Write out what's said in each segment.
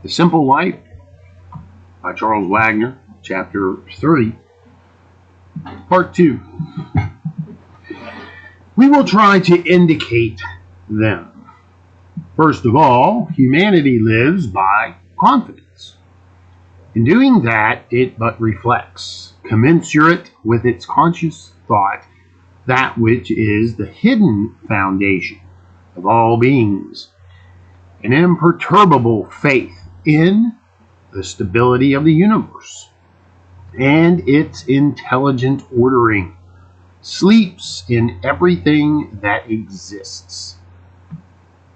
The Simple Life by Charles Wagner, Chapter 3, Part 2. We will try to indicate them. First of all, humanity lives by confidence. In doing that, it but reflects, commensurate with its conscious thought, that which is the hidden foundation of all beings, an imperturbable faith in the stability of the universe and its intelligent ordering, sleeps in everything that exists.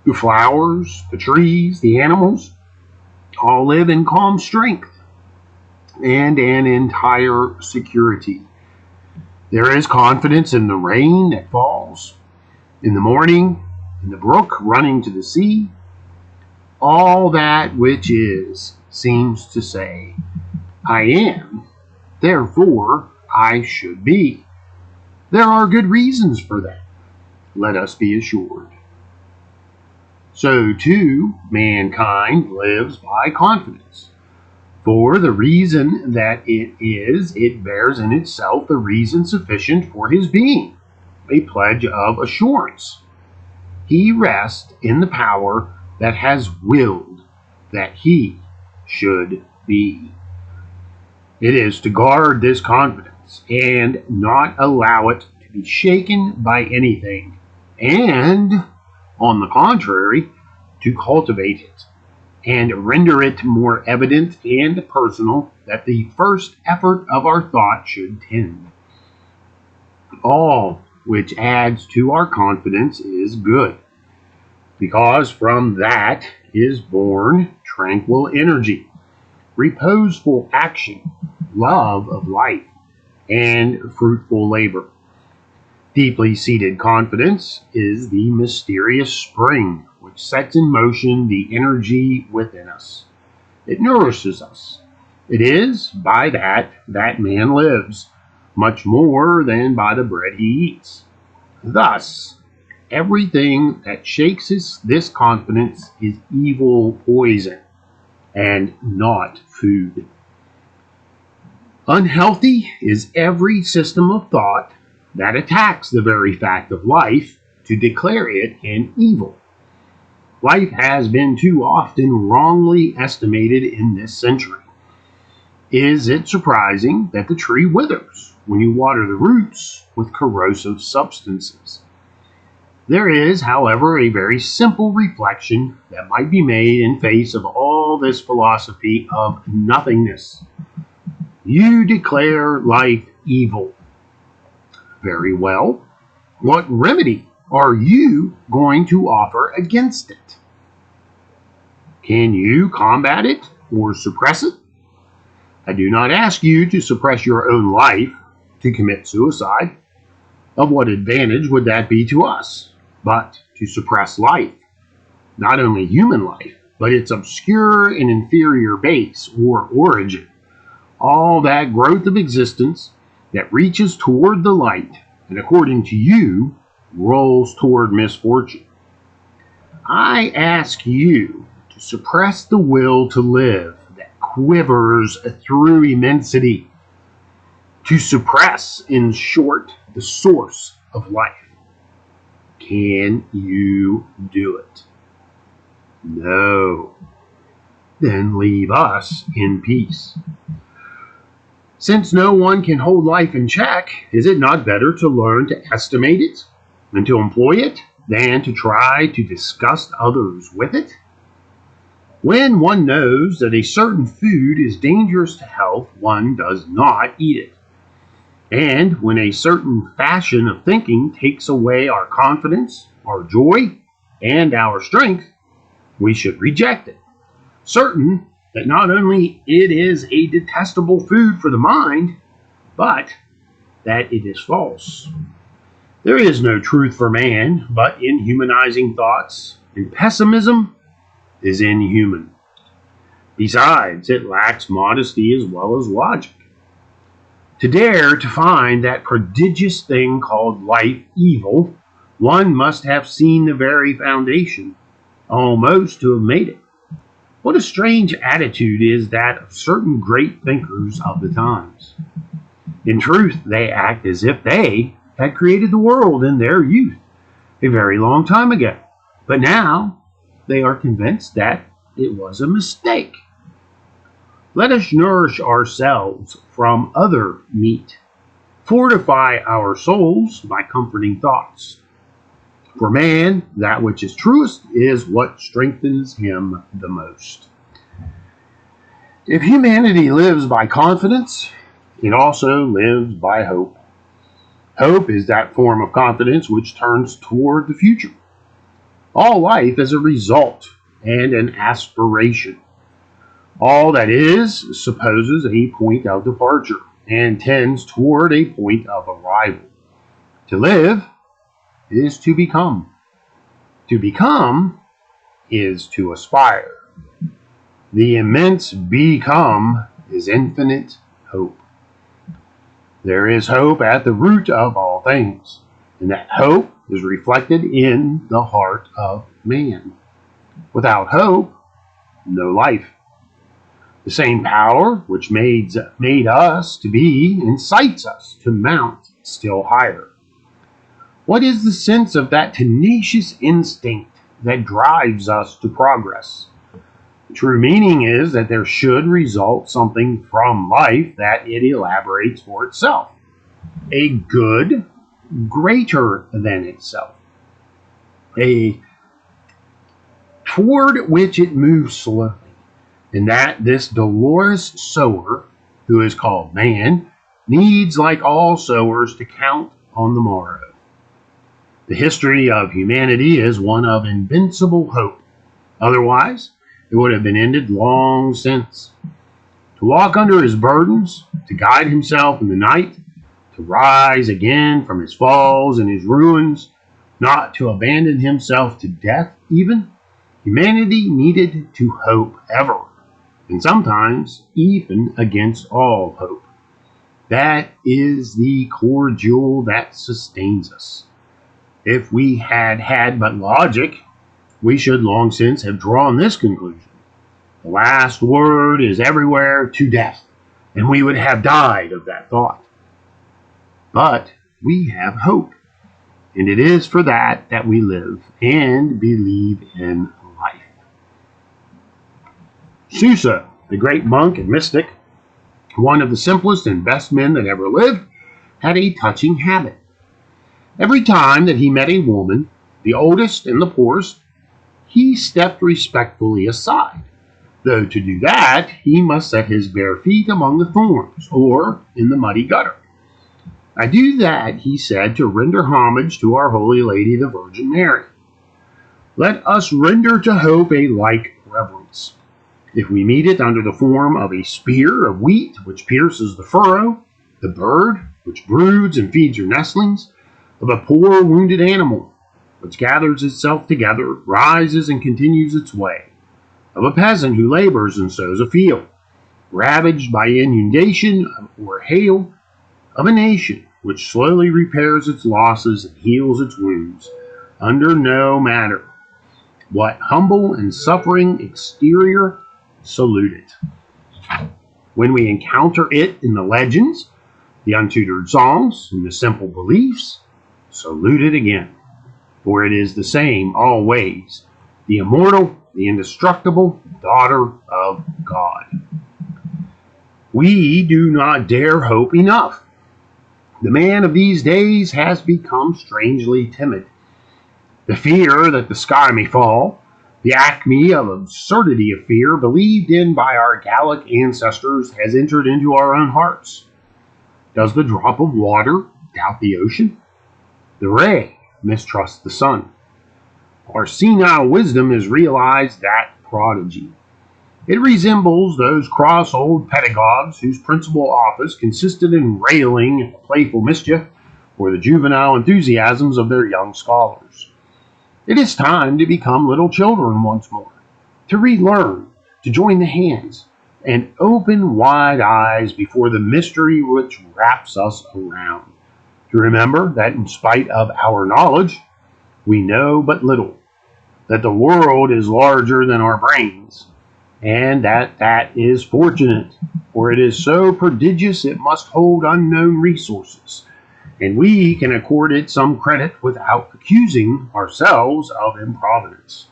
The flowers, the trees, the animals all live in calm strength and an entire security. There is confidence in the rain that falls, in the morning, in the brook running to the sea. All that which is seems to say, I am, therefore I should be. There are good reasons for that, let us be assured. So too, mankind lives by confidence. For the reason that it bears in itself the reason sufficient for his being, a pledge of assurance. He rests in the power that has willed that he should be. It is to guard this confidence and not allow it to be shaken by anything, and, on the contrary, to cultivate it and render it more evident and personal that the first effort of our thought should tend. All which adds to our confidence is good, because from that is born tranquil energy, reposeful action, love of life, and fruitful labor. Deeply seated confidence is the mysterious spring which sets in motion the energy within us. It nourishes us. It is by that man lives, much more than by the bread he eats. Thus, everything that shakes this confidence is evil poison and not food. Unhealthy is every system of thought that attacks the very fact of life to declare it an evil. Life has been too often wrongly estimated in this century. Is it surprising that the tree withers when you water the roots with corrosive substances? There is, however, a very simple reflection that might be made in face of all this philosophy of nothingness. You declare life evil. Very well. What remedy are you going to offer against it? Can you combat it or suppress it? I do not ask you to suppress your own life, to commit suicide. Of what advantage would that be to us? But to suppress life, not only human life, but its obscure and inferior base or origin, all that growth of existence that reaches toward the light and, according to you, rolls toward misfortune. I ask you to suppress the will to live that quivers through immensity, to suppress, in short, the source of life. Can you do it? No. Then leave us in peace. Since no one can hold life in check, is it not better to learn to estimate it and to employ it than to try to disgust others with it? When one knows that a certain food is dangerous to health, one does not eat it. And when a certain fashion of thinking takes away our confidence, our joy, and our strength, we should reject it, certain that not only it is a detestable food for the mind, but that it is false. There is no truth for man but in humanizing thoughts, and pessimism is inhuman. Besides, it lacks modesty as well as logic. To dare to find that prodigious thing called life evil, one must have seen the very foundation, almost to have made it. What a strange attitude is that of certain great thinkers of the times. In truth, they act as if they had created the world in their youth a very long time ago, but now they are convinced that it was a mistake. Let us nourish ourselves from other meat, fortify our souls by comforting thoughts. For man, that which is truest is what strengthens him the most. If humanity lives by confidence, it also lives by hope. Hope is that form of confidence which turns toward the future. All life is a result and an aspiration. All that is supposes a point of departure and tends toward a point of arrival. To live is to become. To become is to aspire. The immense become is infinite hope. There is hope at the root of all things, and that hope is reflected in the heart of man. Without hope, no life. The same power which made us to be incites us to mount still higher. What is the sense of that tenacious instinct that drives us to progress? The true meaning is that there should result something from life that it elaborates for itself. A good greater than itself. A toward which it moves slowly. And that this dolorous sower, who is called man, needs, like all sowers, to count on the morrow. The history of humanity is one of invincible hope. Otherwise, it would have been ended long since. To walk under his burdens, to guide himself in the night, to rise again from his falls and his ruins, not to abandon himself to death even, humanity needed to hope ever, and sometimes even against all hope. That is the core jewel that sustains us. If we had had but logic, we should long since have drawn this conclusion. The last word is everywhere to death, and we would have died of that thought. But we have hope, and it is for that that we live and believe in life. Susa, the great monk and mystic, one of the simplest and best men that ever lived, had a touching habit. Every time that he met a woman, the oldest and the poorest, he stepped respectfully aside, though to do that he must set his bare feet among the thorns or in the muddy gutter. I do that, he said, to render homage to our Holy Lady the Virgin Mary. Let us render to hope a like reverence. If we meet it under the form of a spear of wheat which pierces the furrow, the bird which broods and feeds her nestlings, of a poor wounded animal which gathers itself together, rises and continues its way, of a peasant who labors and sows a field, ravaged by inundation or hail, of a nation which slowly repairs its losses and heals its wounds, under no matter what humble and suffering exterior, salute it. When we encounter it in the legends, the untutored songs, and the simple beliefs, salute it again. For it is the same always, the immortal, the indestructible daughter of God. We do not dare hope enough. The man of these days has become strangely timid. The fear that the sky may fall, the acme of absurdity of fear believed in by our Gallic ancestors, has entered into our own hearts. Does the drop of water doubt the ocean? The ray mistrusts the sun. Our senile wisdom has realized that prodigy. It resembles those cross old pedagogues whose principal office consisted in railing at the playful mischief or the juvenile enthusiasms of their young scholars. It is time to become little children once more, to relearn, to join the hands, and open wide eyes before the mystery which wraps us around. To remember that in spite of our knowledge, we know but little, that the world is larger than our brains, and that is fortunate, for it is so prodigious it must hold unknown resources, and we can accord it some credit without accusing ourselves of improvidence.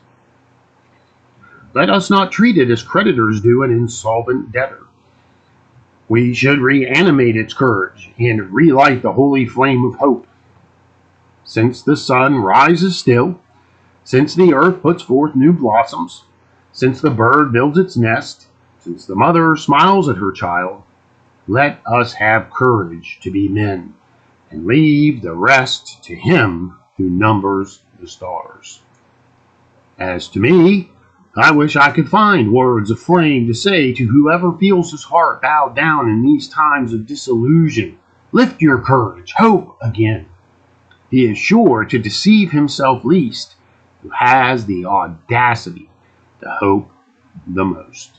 Let us not treat it as creditors do an insolvent debtor. We should reanimate its courage and relight the holy flame of hope. Since the sun rises still, since the earth puts forth new blossoms, since the bird builds its nest, since the mother smiles at her child, let us have courage to be men and leave the rest to Him who numbers the stars. As to me, I wish I could find words of flame to say to whoever feels his heart bowed down in these times of disillusion. Lift your courage, hope again. He is sure to deceive himself least who has the audacity to hope the most.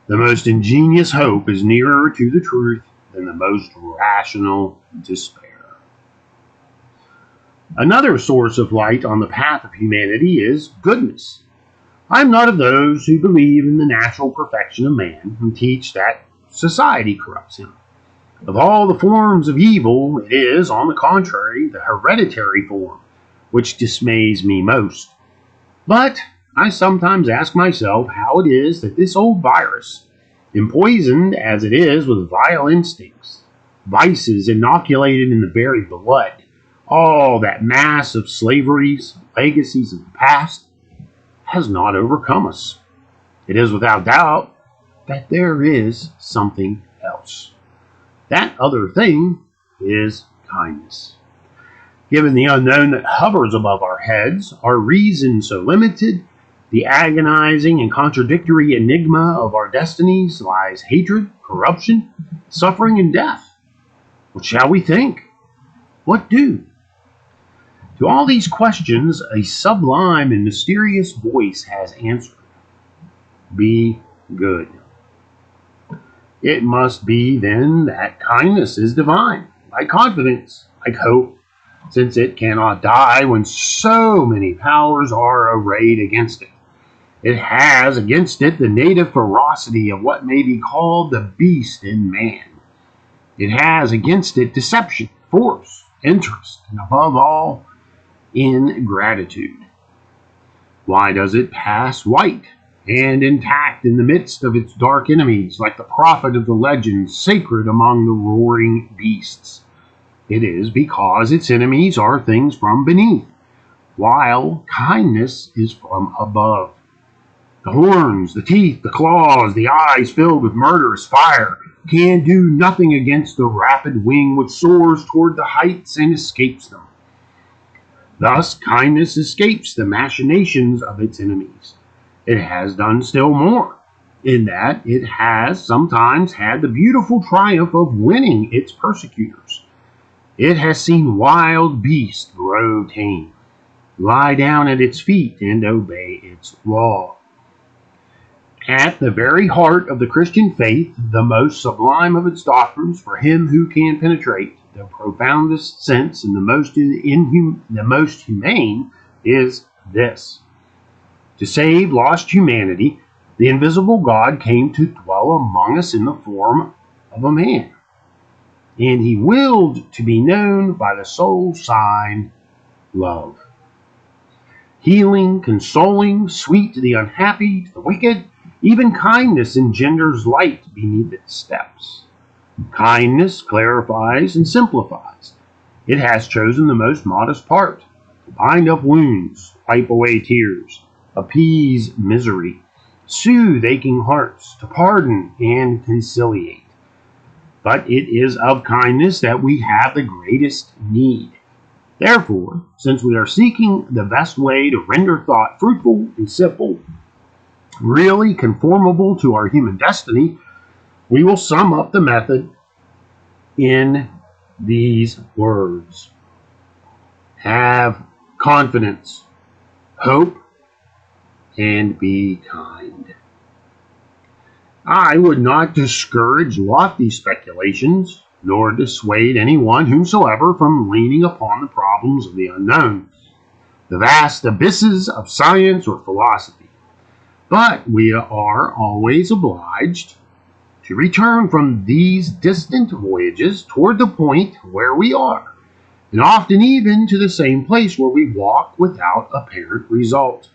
The most ingenious hope is nearer to the truth than the most rational despair. Another source of light on the path of humanity is goodness. I am not of those who believe in the natural perfection of man and teach that society corrupts him. Of all the forms of evil, it is, on the contrary, the hereditary form which dismays me most. But I sometimes ask myself how it is that this old virus, empoisoned as it is with vile instincts, vices inoculated in the very blood, all that mass of slaveries, legacies of the past, has not overcome us. It is without doubt that there is something else. That other thing is kindness. Given the unknown that hovers above our heads, our reason so limited, the agonizing and contradictory enigma of our destinies lies hatred, corruption, suffering, and death. What shall we think? What do? To all these questions, a sublime and mysterious voice has answered. Be good. It must be, then, that kindness is divine, like confidence, like hope, since it cannot die when so many powers are arrayed against it. It has against it the native ferocity of what may be called the beast in man. It has against it deception, force, interest, and above all, ingratitude. Why does it pass white and intact in the midst of its dark enemies, like the prophet of the legend, sacred among the roaring beasts? It is because its enemies are things from beneath, while kindness is from above. The horns, the teeth, the claws, the eyes filled with murderous fire can do nothing against the rapid wing which soars toward the heights and escapes them. Thus, kindness escapes the machinations of its enemies. It has done still more, in that it has sometimes had the beautiful triumph of winning its persecutors. It has seen wild beasts grow tame, lie down at its feet, and obey its law. At the very heart of the Christian faith, the most sublime of its doctrines for him who can penetrate the profoundest sense and the most humane is this. To save lost humanity, the invisible God came to dwell among us in the form of a man. And he willed to be known by the sole sign, love. Healing, consoling, sweet to the unhappy, to the wicked, even kindness engenders light beneath its steps. Kindness clarifies and simplifies. It has chosen the most modest part, to bind up wounds, wipe away tears, appease misery, soothe aching hearts, to pardon and conciliate. But it is of kindness that we have the greatest need. Therefore, since we are seeking the best way to render thought fruitful and simple, really conformable to our human destiny, we will sum up the method in these words. Have confidence, hope, and be kind. I would not discourage lofty speculations, nor dissuade anyone whomsoever from leaning upon the problems of the unknown, the vast abysses of science or philosophy. But we are always obliged to return from these distant voyages toward the point where we are, and often even to the same place where we walk without apparent result.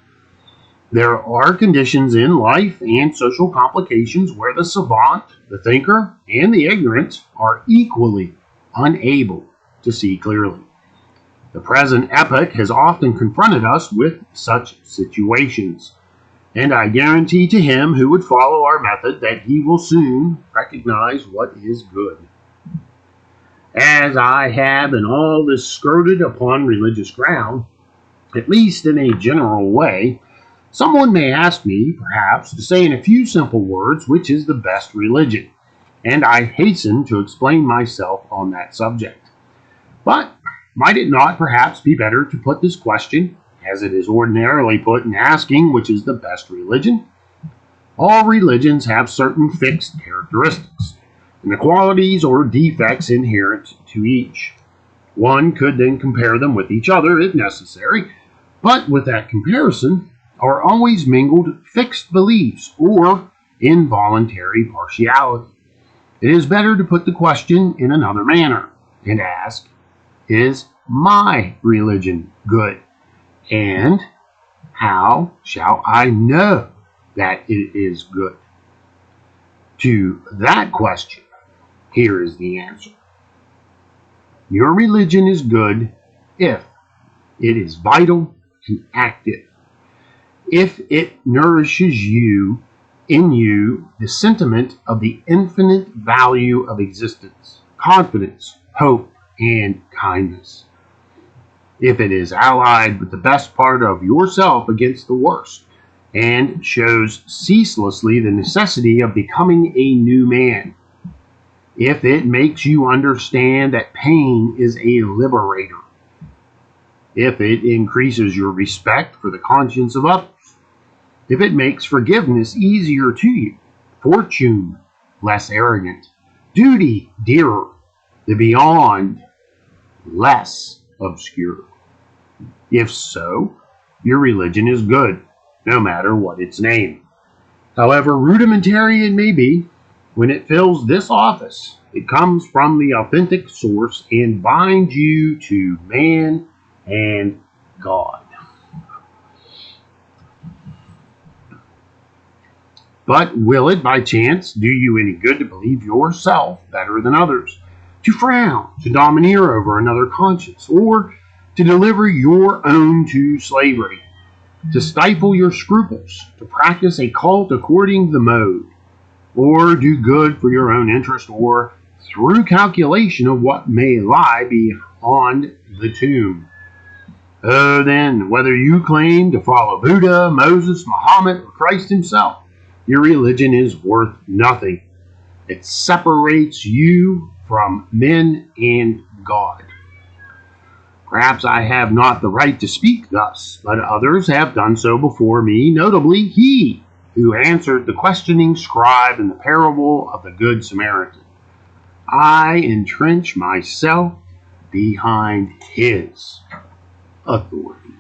There are conditions in life and social complications where the savant, the thinker, and the ignorant are equally unable to see clearly. The present epoch has often confronted us with such situations, and I guarantee to him who would follow our method that he will soon recognize what is good. As I have in all this skirted upon religious ground, at least in a general way, someone may ask me, perhaps, to say in a few simple words which is the best religion, and I hasten to explain myself on that subject. But might it not perhaps be better to put this question, as it is ordinarily put in asking which is the best religion? All religions have certain fixed characteristics, and the qualities or defects inherent to each. One could then compare them with each other if necessary, but with that comparison are always mingled fixed beliefs or involuntary partiality. It is better to put the question in another manner and ask, is my religion good? And how shall I know that it is good? To that question, here is the answer. Your religion is good if it is vital and active, if it nourishes in you the sentiment of the infinite value of existence, confidence, hope, and kindness, if it is allied with the best part of yourself against the worst, and shows ceaselessly the necessity of becoming a new man, if it makes you understand that pain is a liberator, if it increases your respect for the conscience of others, if it makes forgiveness easier to you, fortune less arrogant, duty dearer, the beyond less obscure. If so, your religion is good, no matter what its name. However rudimentary it may be, when it fills this office, it comes from the authentic source and binds you to man and God. But will it by chance do you any good to believe yourself better than others, to frown, to domineer over another conscience, or to deliver your own to slavery, to stifle your scruples, to practice a cult according to the mode, or do good for your own interest, or through calculation of what may lie beyond the tomb? Oh, then, whether you claim to follow Buddha, Moses, Muhammad, or Christ himself, your religion is worth nothing. It separates you from men and God. Perhaps I have not the right to speak thus, but others have done so before me, notably he who answered the questioning scribe in the parable of the Good Samaritan. I entrench myself behind his authority.